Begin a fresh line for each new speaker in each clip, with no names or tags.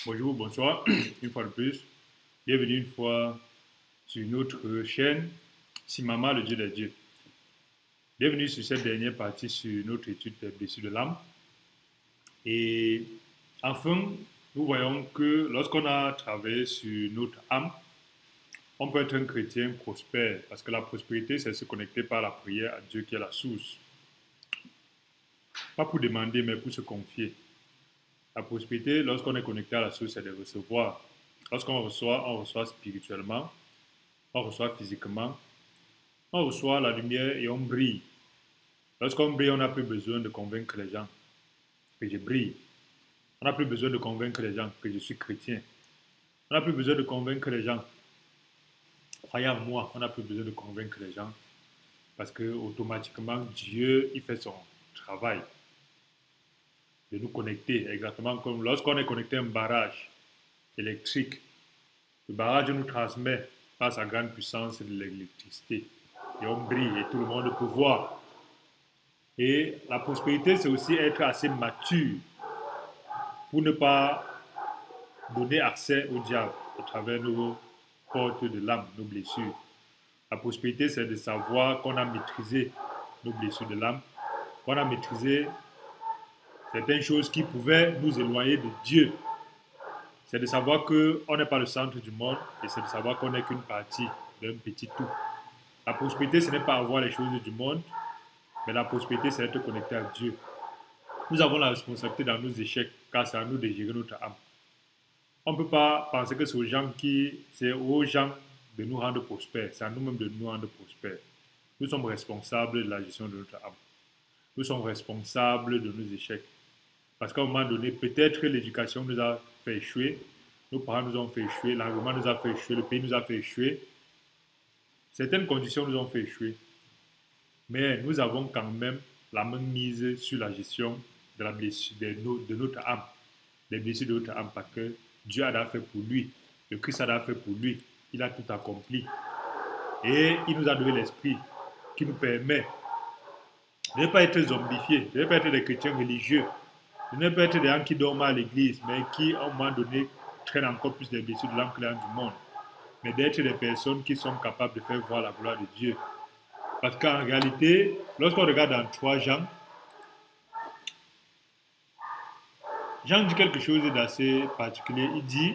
Bonjour, bonsoir, une fois de plus. Bienvenue une fois sur notre chaîne Simama, le Dieu des dieux. Bienvenue sur cette dernière partie sur notre étude des blessures de l'âme. Et enfin, nous voyons que lorsqu'on a travaillé sur notre âme, on peut être un chrétien prospère parce que la prospérité, c'est se connecter par la prière à Dieu qui est la source. Pas pour demander, mais pour se confier. La prospérité, lorsqu'on est connecté à la source, c'est de recevoir. Lorsqu'on reçoit, on reçoit spirituellement, on reçoit physiquement, on reçoit la lumière et on brille. Lorsqu'on brille, on n'a plus besoin de convaincre les gens que je brille. On n'a plus besoin de convaincre les gens que je suis chrétien. On n'a plus besoin de convaincre les gens. Croyez en moi, on n'a plus besoin de convaincre les gens parce que automatiquement, Dieu, il fait son travail de nous connecter, exactement comme lorsqu'on est connecté à un barrage électrique. Le barrage nous transmet par sa grande puissance de l'électricité. Et on brille et tout le monde peut voir. Et la prospérité, c'est aussi être assez mature pour ne pas donner accès au diable à travers nos portes de l'âme, nos blessures. La prospérité, c'est de savoir qu'on a maîtrisé nos blessures de l'âme, qu'on a maîtrisé certaines choses qui pouvaient nous éloigner de Dieu. C'est de savoir qu'on n'est pas le centre du monde et c'est de savoir qu'on n'est qu'une partie d'un petit tout. La prospérité, ce n'est pas avoir les choses du monde, mais la prospérité, c'est être connecté à Dieu. Nous avons la responsabilité dans nos échecs, car c'est à nous de gérer notre âme. On ne peut pas penser que c'est aux gens de nous rendre prospères, c'est à nous-mêmes de nous rendre prospères. Nous sommes responsables de la gestion de notre âme. Nous sommes responsables de nos échecs. Parce qu'à un moment donné, peut-être l'éducation nous a fait échouer, nos parents nous ont fait échouer, l'environnement nous a fait échouer, le pays nous a fait échouer. Certaines conditions nous ont fait échouer. Mais nous avons quand même la main mise sur la gestion de, la blessure, de notre âme, des blessures de notre âme, parce que Dieu a fait pour lui, le Christ a fait pour lui, il a tout accompli. Et il nous a donné l'esprit qui nous permet de ne pas être zombifiés, de ne pas être des chrétiens religieux, de ne pas être des gens qui dorment à l'église, mais qui, à un moment donné, traînent encore plus des blessures de l'âme que les gens du monde. Mais d'être des personnes qui sont capables de faire voir la gloire de Dieu. Parce qu'en réalité, lorsqu'on regarde dans 3 Jean, Jean dit quelque chose d'assez particulier. Il dit,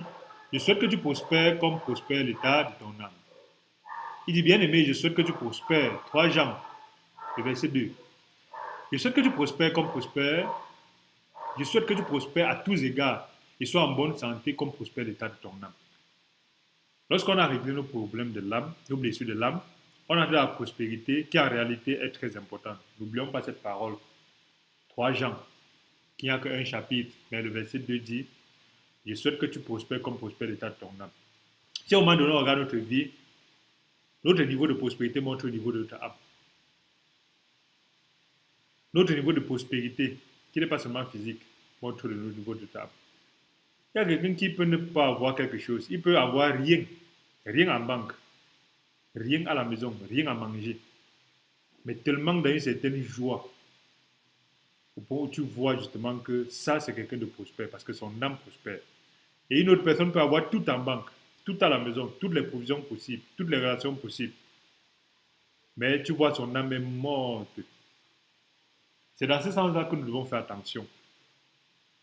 je souhaite que tu prospères comme prospère l'état de ton âme. Il dit, bien aimé, je souhaite que tu prospères. 3 Jean, le verset 2. Je souhaite que tu prospères comme prospère. Je souhaite que tu prospères à tous égards et sois en bonne santé comme prospère l'état de ton âme. Lorsqu'on a réglé nos problèmes de l'âme, nos blessures de l'âme, on a de la prospérité qui en réalité est très importante. N'oublions pas cette parole. 3 Jean, qui n'y a qu'un chapitre, mais le verset 2 dit, je souhaite que tu prospères comme prospère l'état de ton âme. Si au moment donné on regarde notre vie, notre niveau de prospérité montre le niveau de notre âme. Notre niveau de prospérité, qui n'est pas seulement physique, montre le niveau de notre âme. Il y a quelqu'un qui peut ne pas avoir quelque chose, il peut avoir rien, rien en banque, rien à la maison, rien à manger, mais tellement dans une certaine joie, au point où tu vois justement que ça c'est quelqu'un de prospère, parce que son âme prospère. Et une autre personne peut avoir tout en banque, tout à la maison, toutes les provisions possibles, toutes les relations possibles. Mais tu vois, son âme est morte. C'est dans ce sens-là que nous devons faire attention.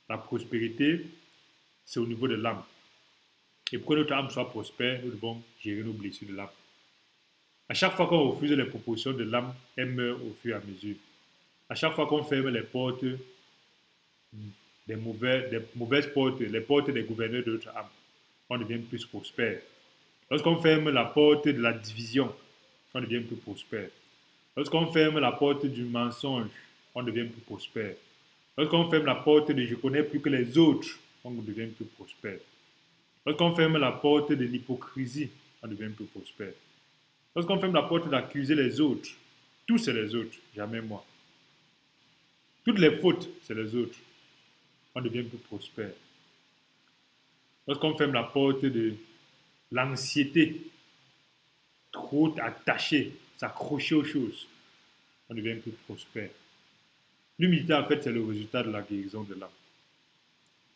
La prospérité, c'est au niveau de l'âme. Et pour que notre âme soit prospère, nous devons gérer nos blessures de l'âme. À chaque fois qu'on refuse les propositions de l'âme, elle meurt au fur et à mesure. À chaque fois qu'on ferme les portes des mauvaises portes, les portes des gouverneurs de notre âme, on devient plus prospère. Lorsqu'on ferme la porte de la division, on devient plus prospère. Lorsqu'on ferme la porte du mensonge, on devient plus prospère. Lorsqu'on ferme la porte de je connais plus que les autres, on devient plus prospère. Lorsqu'on ferme la porte de l'hypocrisie, on devient plus prospère. Lorsqu'on ferme la porte d'accuser les autres, tout c'est les autres, jamais moi. Toutes les fautes, c'est les autres. On devient plus prospère. Lorsqu'on ferme la porte de l'anxiété, trop attaché, s'accrocher aux choses, on devient plus prospère. L'humilité, en fait, c'est le résultat de la guérison de l'âme.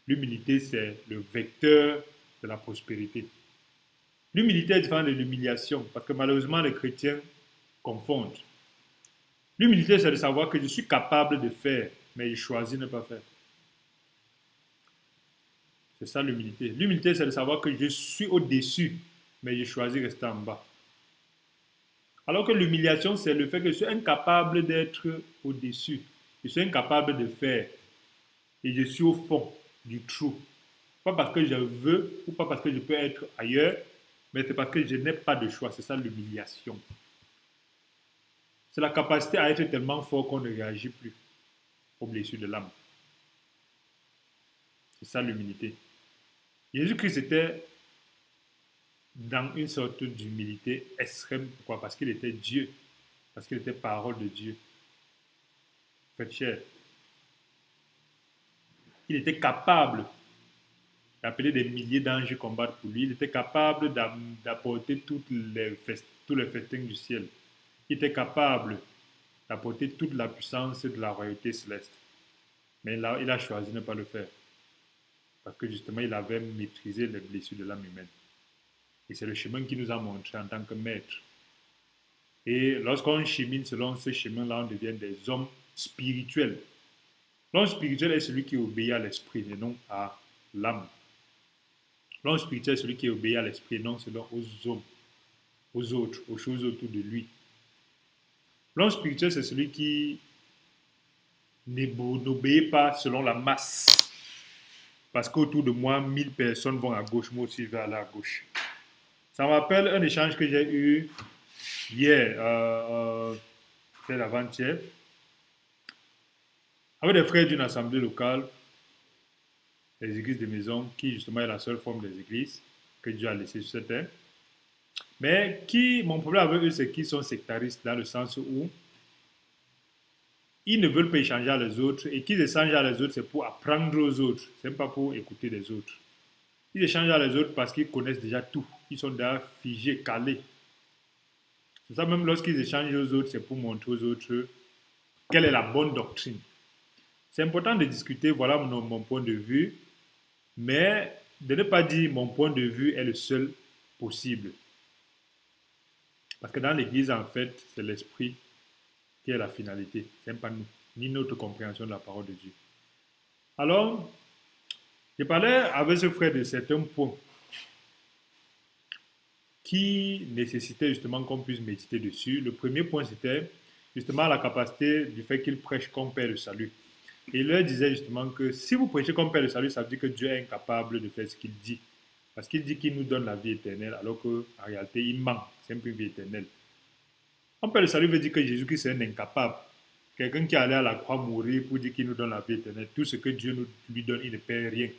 L'humilité, c'est le vecteur de la prospérité. L'humilité est différente de l'humiliation, parce que malheureusement, les chrétiens confondent. L'humilité, c'est de savoir que je suis capable de faire, mais je choisis de ne pas faire. C'est ça l'humilité. L'humilité, c'est de savoir que je suis au-dessus, mais je choisis de rester en bas. Alors que l'humiliation, c'est le fait que je suis incapable d'être au-dessus. Je suis incapable de faire. Et je suis au fond du trou. Pas parce que je veux ou pas parce que je peux être ailleurs, mais c'est parce que je n'ai pas de choix. C'est ça l'humiliation. C'est la capacité à être tellement fort qu'on ne réagit plus aux blessures de l'âme. C'est ça l'humilité. Jésus-Christ était dans une sorte d'humilité extrême. Pourquoi? Parce qu'il était Dieu. Parce qu'il était parole de Dieu. Faites cher. Il était capable d'appeler des milliers d'anges combattre pour lui. Il était capable d'apporter tous les festins du ciel. Il était capable d'apporter toute la puissance de la royauté céleste. Mais là, il a choisi de ne pas le faire. Parce que justement, il avait maîtrisé les blessures de l'âme humaine. Et c'est le chemin qu'il nous a montré en tant que maître. Et lorsqu'on chemine selon ce chemin-là, on devient des hommes spirituels. L'homme spirituel est celui qui obéit à l'esprit et non à l'âme. L'homme spirituel est celui qui obéit à l'esprit et non selon aux hommes, aux autres, aux choses autour de lui. L'homme spirituel, c'est celui qui n'obéit pas selon la masse. Parce qu'autour de moi, 1000 personnes vont à gauche, moi aussi je vais aller à gauche. Ça me rappelle un échange que j'ai eu hier, c'était avant-hier, avec des frères d'une assemblée locale, les églises de maison, qui justement est la seule forme des églises que Dieu a laissée sur cette terre. Mais mon problème avec eux, c'est qu'ils sont sectaristes dans le sens où ils ne veulent pas échanger à les autres et qu'ils échangent à les autres, c'est pour apprendre aux autres, ce n'est pas pour écouter les autres. Ils échangent à les autres parce qu'ils connaissent déjà tout. Ils sont déjà figés, calés. C'est ça, même lorsqu'ils échangent aux autres, c'est pour montrer aux autres quelle est la bonne doctrine. C'est important de discuter, voilà mon point de vue, mais de ne pas dire mon point de vue est le seul possible. Parce que dans l'Église, en fait, c'est l'esprit qui est la finalité. Ce n'est pas nous, ni notre compréhension de la parole de Dieu. Alors, je parlais avec ce frère de certains points qui nécessitaient justement qu'on puisse méditer dessus. Le premier point, c'était justement la capacité du fait qu'il prêche comme Père le salut. Et il leur disait justement que si vous prêchez comme Père le salut, ça veut dire que Dieu est incapable de faire ce qu'il dit. Parce qu'il dit qu'il nous donne la vie éternelle, alors qu'en réalité, il ment. C'est un peu une vie éternelle. Un Père le salut veut dire que Jésus-Christ est un incapable. Quelqu'un qui est allé à la croix mourir pour dire qu'il nous donne la vie éternelle. Tout ce que Dieu lui donne, il ne perd rien.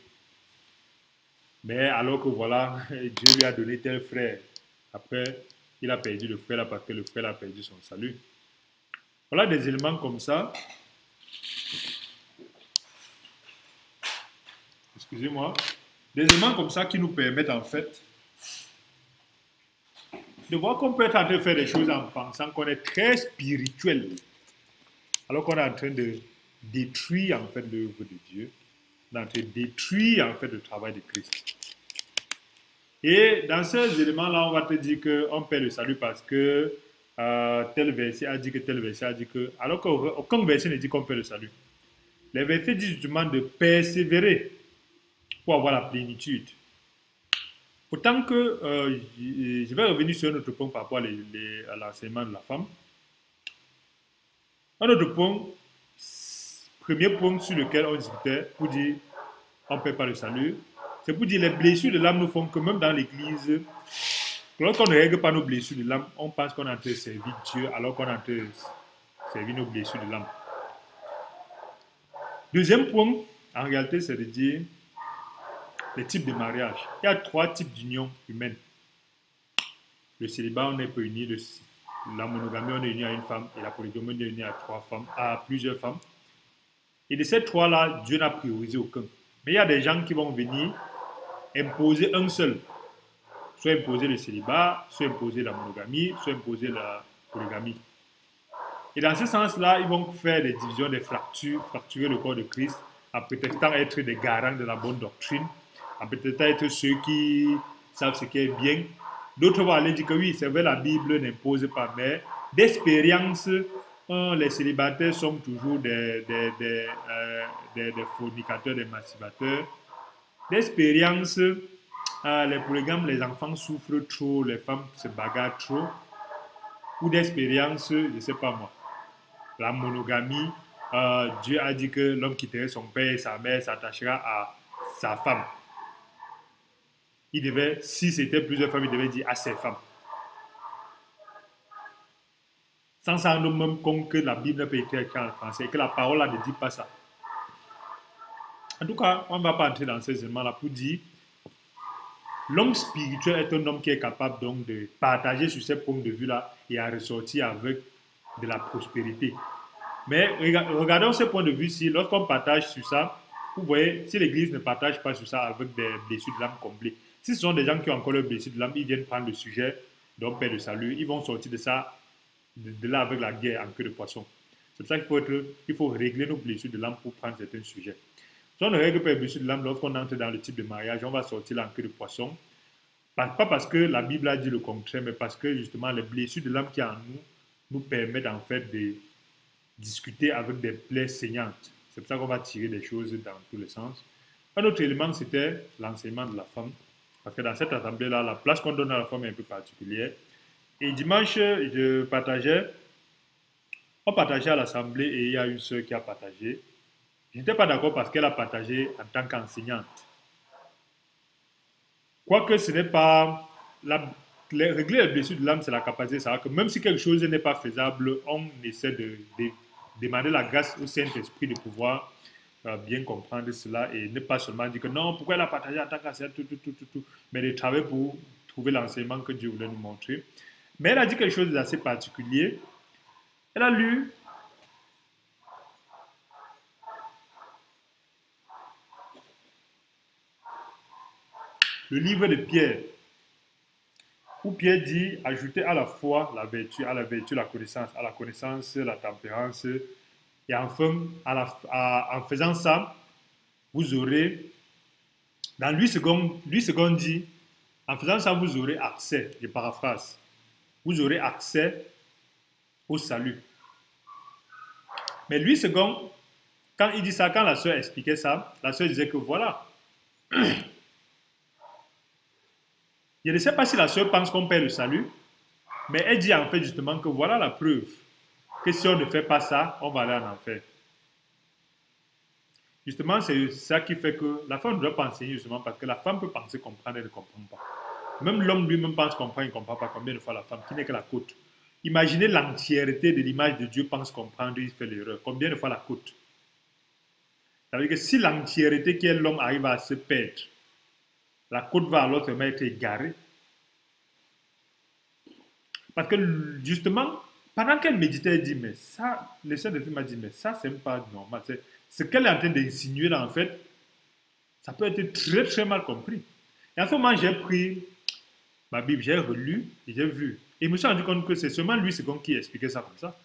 Mais alors que voilà, Dieu lui a donné tel frère. Après, il a perdu le frère là parce que le frère a perdu son salut. Voilà des éléments comme ça. Excusez-moi. Des éléments comme ça qui nous permettent en fait de voir qu'on peut être en train de faire des choses en pensant qu'on est très spirituel. Alors qu'on est en train de détruire en fait l'œuvre de Dieu. On est en train de détruire en fait le travail de Christ. Et dans ces éléments-là, on va te dire qu'on perd le salut parce que tel verset a dit que tel verset a dit que... Alors qu'aucun verset ne dit qu'on perd le salut. Les versets disent justement de persévérer pour avoir la plénitude. Autant que je vais revenir sur un autre point par rapport à l'enseignement de la femme. Un autre point, premier point sur lequel on discutait pour dire on ne perd pas le salut, c'est pour dire les blessures de l'âme nous font que même dans l'église, lorsqu'on ne règle pas nos blessures de l'âme, on pense qu'on est en train de servir Dieu alors qu'on est en train de servir nos blessures de l'âme. Deuxième point, en réalité, c'est de dire les types de mariage. Il y a 3 types d'unions humaines. Le célibat, on est peu uni. La monogamie, on est uni à une femme. Et la polygamie, on est uni à 3 femmes, à plusieurs femmes. Et de ces 3-là, Dieu n'a priorisé aucun. Mais il y a des gens qui vont venir imposer un seul. Soit imposer le célibat, soit imposer la monogamie, soit imposer la polygamie. Et dans ce sens-là, ils vont faire des divisions, des fractures, fracturer le corps de Christ en prétextant être des garants de la bonne doctrine, en prétextant être ceux qui savent ce qui est bien. D'autres vont aller dire que oui, c'est vrai, la Bible n'impose pas, mais d'expérience, les célibataires sont toujours des fornicateurs, des masturbateurs. D'expérience, les polygames, les enfants souffrent trop, les femmes se bagarrent trop. Ou d'expérience, je ne sais pas moi. La monogamie, Dieu a dit que l'homme quitterait son père et sa mère, s'attachera à sa femme. Il devait, si c'était plusieurs femmes, il devait dire à ses femmes. Sans s'en rendre même compte que la Bible peut être écrite en français et que la parole là ne dit pas ça. En tout cas, on ne va pas entrer dans ces éléments-là pour dire l'homme spirituel est un homme qui est capable donc de partager sur ces points de vue-là et à ressortir avec de la prospérité. Mais regardons ce point de vue-ci, lorsqu'on partage sur ça, vous voyez, si l'Église ne partage pas sur ça avec des blessures de l'âme comblées, si ce sont des gens qui ont encore leurs blessures de l'âme, ils viennent prendre le sujet donc Père de salut, ils vont sortir de ça, de là avec la guerre en queue de poisson. C'est pour ça qu'il faut régler nos blessures de l'âme pour prendre certains sujets. Si on ne règle pas les blessures de l'âme, lorsqu'on entre dans le type de mariage, on va sortir là en queue de poisson. Pas parce que la Bible a dit le contraire, mais parce que justement les blessures de l'âme qui en nous permettent en fait de discuter avec des plaies saignantes. C'est pour ça qu'on va tirer des choses dans tous les sens. Un autre élément, c'était l'enseignement de la femme. Parce que dans cette assemblée-là, la place qu'on donne à la femme est un peu particulière. Et dimanche, on partageait à l'assemblée et il y a une sœur qui a partagé. Je n'étais pas d'accord parce qu'elle a partagé en tant qu'enseignante. Quoique ce n'est pas... régler les blessures de l'âme, c'est la capacité de savoir que même si quelque chose n'est pas faisable, on essaie de demander la grâce au Saint-Esprit de pouvoir bien comprendre cela et ne pas seulement dire que non, pourquoi elle a partagé en tant qu'enseignante, mais de travailler pour trouver l'enseignement que Dieu voulait nous montrer. Mais elle a dit quelque chose d'assez particulier. Elle a lu le livre de Pierre, où Pierre dit, ajoutez à la foi la vertu, à la vertu la connaissance, à la connaissance la tempérance, et enfin, en faisant ça, vous aurez, dans 8 secondes dit, en faisant ça, vous aurez accès, je paraphrase, vous aurez accès au salut. Mais 8 secondes, quand il dit ça, quand la sœur expliquait ça, la sœur disait que voilà, je ne sais pas si la sœur pense qu'on perd le salut, mais elle dit en fait justement que voilà la preuve que si on ne fait pas ça, on va aller en enfer. Justement, c'est ça qui fait que la femme ne doit pas enseigner justement parce que la femme peut penser comprendre, elle ne comprend pas. Même l'homme lui-même pense comprendre, il ne comprend pas. Combien de fois la femme qui n'est que la côte. Imaginez l'entièreté de l'image de Dieu pense comprendre, il fait l'erreur. Combien de fois la côte. Ça veut dire que si l'entièreté qui est l'homme arrive à se perdre, la côte va alors seulement être égarée. Parce que justement, pendant qu'elle méditait, elle dit, mais ça, le Saint-Esprit m'a dit, mais ça, c'est pas normal. Ce qu'elle est en train d'insinuer là, en fait, ça peut être très, très mal compris. Et à ce moment, j'ai pris ma Bible, j'ai relu et j'ai vu. Et je me suis rendu compte que c'est seulement lui second qui expliquait ça comme ça.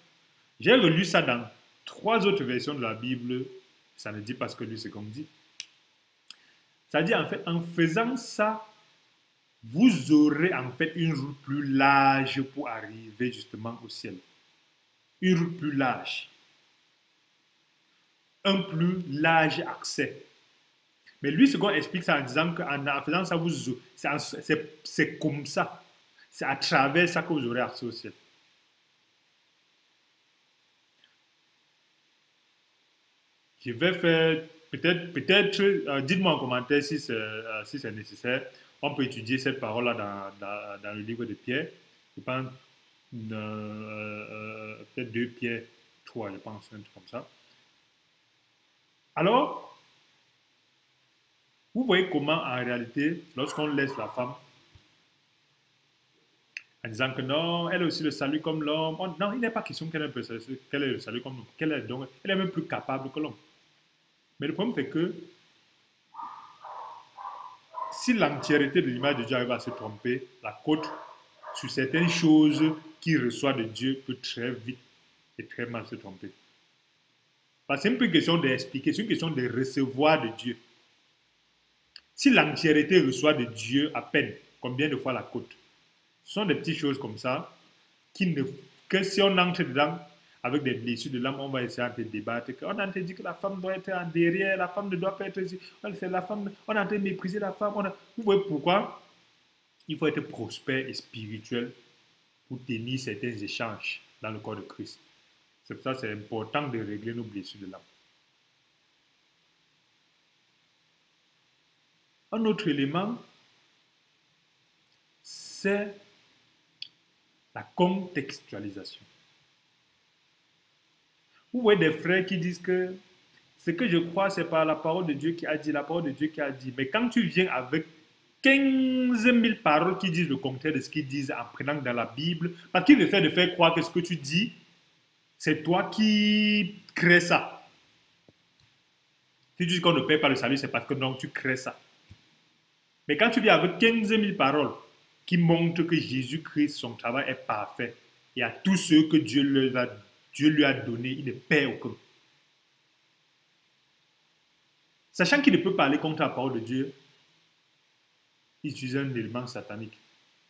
J'ai relu ça dans 3 autres versions de la Bible. Ça ne dit pas ce que lui second dit. Ça dit en fait, en faisant ça, vous aurez en fait une route plus large pour arriver justement au ciel. Une route plus large. Un plus large accès. Mais lui, second explique ça en disant qu'en faisant ça, c'est comme ça. C'est à travers ça que vous aurez accès au ciel. Je vais faire, peut-être, dites-moi en commentaire si c'est nécessaire. On peut étudier cette parole-là dans le livre de Pierre. Je pense, peut-être 2 Pierre 3, je pense, un truc comme ça. Alors, vous voyez comment, en réalité, lorsqu'on laisse la femme, en disant que non, elle a aussi le salut comme l'homme. Non, il n'est pas question qu'elle ait le salut comme l'homme. Elle est même plus capable que l'homme. Mais le problème, c'est que si l'entièreté de l'image de Dieu arrive à se tromper, la côte, sur certaines choses qu'il reçoit de Dieu, peut très vite et très mal se tromper. Parce que c'est une peu une question d'expliquer, c'est une question de recevoir de Dieu. Si l'entièreté reçoit de Dieu à peine, combien de fois la côte? Ce sont des petites choses comme ça que si on entre dedans avec des blessures de l'âme, on va essayer de débattre. On a dit que la femme doit être en derrière, la femme ne doit pas être ici. On a en train de mépriser la femme. Vous voyez pourquoi? Il faut être prospère et spirituel pour tenir certains échanges dans le corps de Christ. C'est pour ça que c'est important de régler nos blessures de l'âme. Un autre élément, c'est la contextualisation. Vous voyez des frères qui disent que ce que je crois, c'est par la parole de Dieu qui a dit, la parole de Dieu qui a dit. Mais quand tu viens avec 15 000 paroles qui disent le contraire de ce qu'ils disent en prenant dans la Bible, parce qu'ils essaient de faire croire que ce que tu dis, c'est toi qui crées ça. Si tu dis qu'on ne paie pas le salut, c'est parce que donc tu crées ça. Mais quand tu viens avec 15 000 paroles qui montrent que Jésus-Christ, son travail est parfait, et à tous ceux que Dieu lui a donné, il ne perd aucun. Sachant qu'il ne peut parler contre la parole de Dieu, il utilise un élément satanique,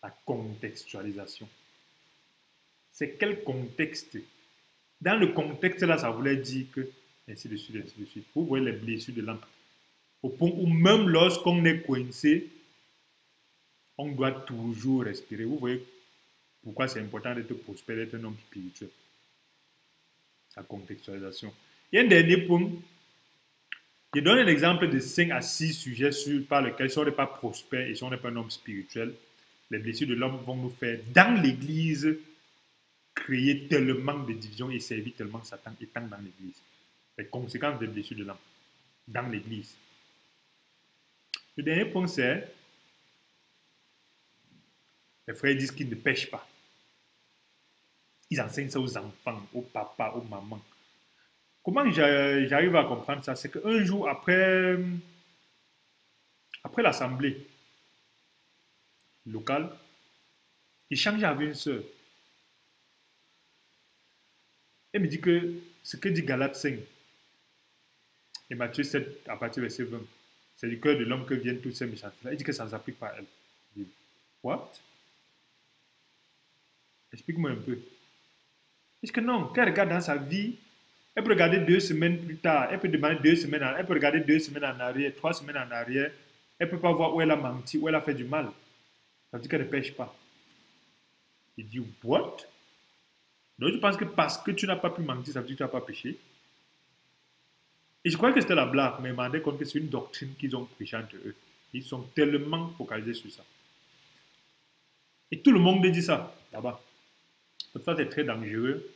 la contextualisation. C'est quel contexte? Dans le contexte là, ça voulait dire que, ainsi de suite, ainsi de suite. Vous voyez les blessures de l'âme. Au point où même lorsqu'on est coincé, on doit toujours respirer. Vous voyez pourquoi c'est important d'être prospère, d'être un homme spirituel. La contextualisation. Il y a un dernier point. Je donne un exemple de 5 à 6 sujets par lesquels si on n'est pas prospère et si on n'est pas un homme spirituel, les blessures de l'homme vont nous faire, dans l'église, créer tellement de divisions et servir tellement Satan étant dans l'église. Les conséquences des blessures de l'homme dans l'église. Le dernier point, c'est les frères disent qu'ils ne pêchent pas. Ils enseignent ça aux enfants, aux papas, aux mamans. Comment j'arrive à comprendre ça? C'est qu'un jour, après l'assemblée locale, j'échangeais avec une sœur. Elle me dit que ce que dit Galates 5 et Matthieu 7 à partir du verset 20, c'est du cœur de l'homme que viennent toutes ces méchancetés-là. Elle dit que ça ne s'applique pas à elle. Je dis, what? Explique-moi un peu. Elle dit que non, quand elle regarde dans sa vie, elle peut regarder 2 semaines plus tard, elle peut demander 2 semaines, elle peut regarder 2 semaines en arrière, 3 semaines en arrière, elle ne peut pas voir où elle a menti, où elle a fait du mal. Ça veut dire qu'elle ne pêche pas. Il dit, what? Donc je pense que parce que tu n'as pas pu mentir, ça veut dire que tu n'as pas péché. Et je croyais que c'était la blague, mais je me rendais compte que c'est une doctrine qu'ils ont prêchée entre eux. Ils sont tellement focalisés sur ça. Et tout le monde dit ça, là-bas. Donc ça, c'est très dangereux.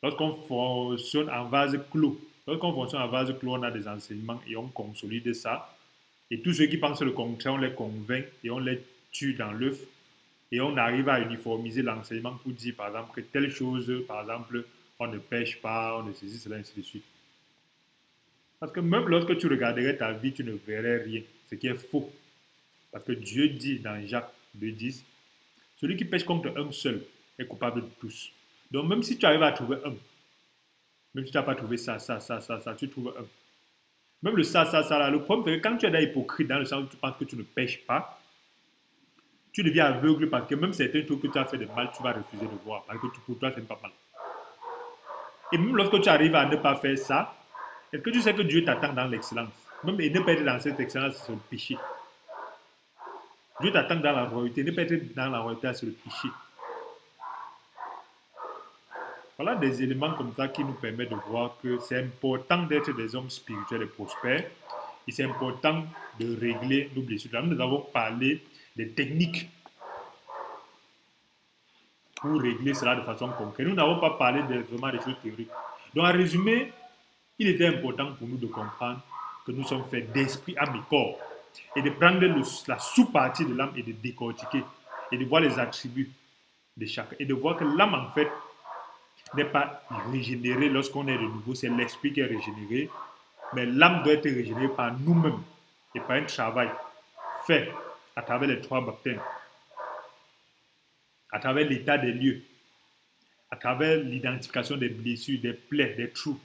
Lorsqu'on fonctionne en vase clos, on a des enseignements et on consolide ça. Et tous ceux qui pensent le contraire, on les convainc et on les tue dans l'œuf. Et on arrive à uniformiser l'enseignement pour dire, par exemple, que telle chose, par exemple, on ne pêche pas, on ne saisit cela, ainsi de suite. Parce que même lorsque tu regarderais ta vie, tu ne verrais rien, ce qui est faux. Parce que Dieu dit dans Jacques 2,10, celui qui pêche contre un seul est coupable de tous. Donc même si tu arrives à trouver un, même si tu n'as pas trouvé ça, tu trouves un. Même le ça, là, le problème c'est que quand tu es dans hypocrite, dans le sens où tu penses que tu ne pêches pas, tu deviens aveugle parce que même certains trucs que tu as fait de mal, tu vas refuser de voir parce que pour toi, c'est pas mal. Et même lorsque tu arrives à ne pas faire ça, est-ce que tu sais que Dieu t'attend dans l'excellence? Même et ne pas être dans cette excellence, c'est le péché. Dieu t'attend dans la royauté, ne pas être dans la royauté, c'est le péché. Voilà des éléments comme ça qui nous permettent de voir que c'est important d'être des hommes spirituels et prospères. Et c'est important de régler nos blessures. Là, nous avons parlé des techniques pour régler cela de façon concrète. Nous n'avons pas parlé vraiment des choses théoriques. Donc, en résumé, il était important pour nous de comprendre que nous sommes faits d'esprit, âme et corps. Et de prendre la sous-partie de l'âme et de décortiquer. Et de voir les attributs de chacun. Et de voir que l'âme, en fait, n'est pas régénérée lorsqu'on est de nouveau. C'est l'esprit qui est régénéré. Mais l'âme doit être régénérée par nous-mêmes. Et par un travail fait à travers les 3 baptêmes. À travers l'état des lieux. à travers l'identification des blessures, des plaies, des trous.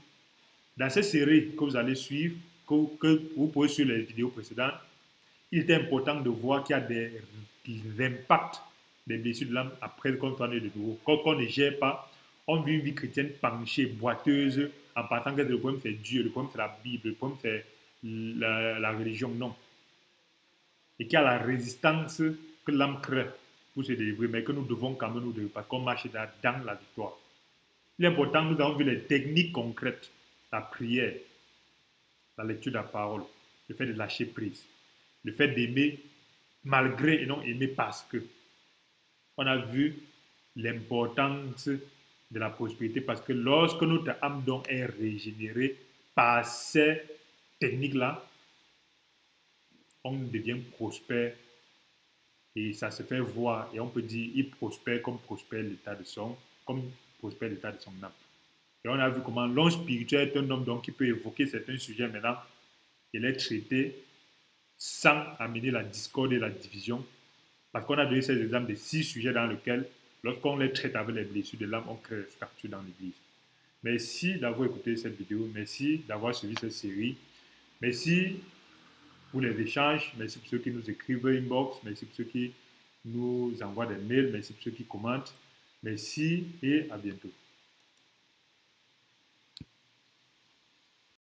Dans cette série que vous allez suivre, que vous pouvez suivre les vidéos précédentes, il est important de voir qu'il y a des impacts des blessures de l'âme après qu'on soit né de nouveau. Quand on ne gère pas, on vit une vie chrétienne penchée, boiteuse, en partant que le problème c'est Dieu, le problème c'est la Bible, le problème c'est la religion, non. Et qu'il y a la résistance que l'âme crée pour se délivrer, mais que nous devons quand même nous délivrer parce qu'on marche dans la victoire. L'important, nous avons vu les techniques concrètes, la prière, la lecture de la parole, le fait de lâcher prise, le fait d'aimer malgré et non aimer parce que. On a vu l'importance de la prospérité parce que lorsque notre âme donc est régénérée par ces techniques-là, on devient prospère et ça se fait voir et on peut dire il prospère comme prospère l'état de son âme. Et on a vu comment l'homme spirituel est un homme donc qui peut évoquer certains sujets maintenant et les traiter sans amener la discorde et la division. Parce qu'on a donné ces exemples de 6 sujets dans lesquels, lorsqu'on les traite avec les blessures de l'âme, on crée des fractures dans l'église. Merci d'avoir écouté cette vidéo. Merci d'avoir suivi cette série. Merci pour les échanges. Merci pour ceux qui nous écrivent inbox. Merci pour ceux qui nous envoient des mails. Merci pour ceux qui commentent. Merci et à bientôt.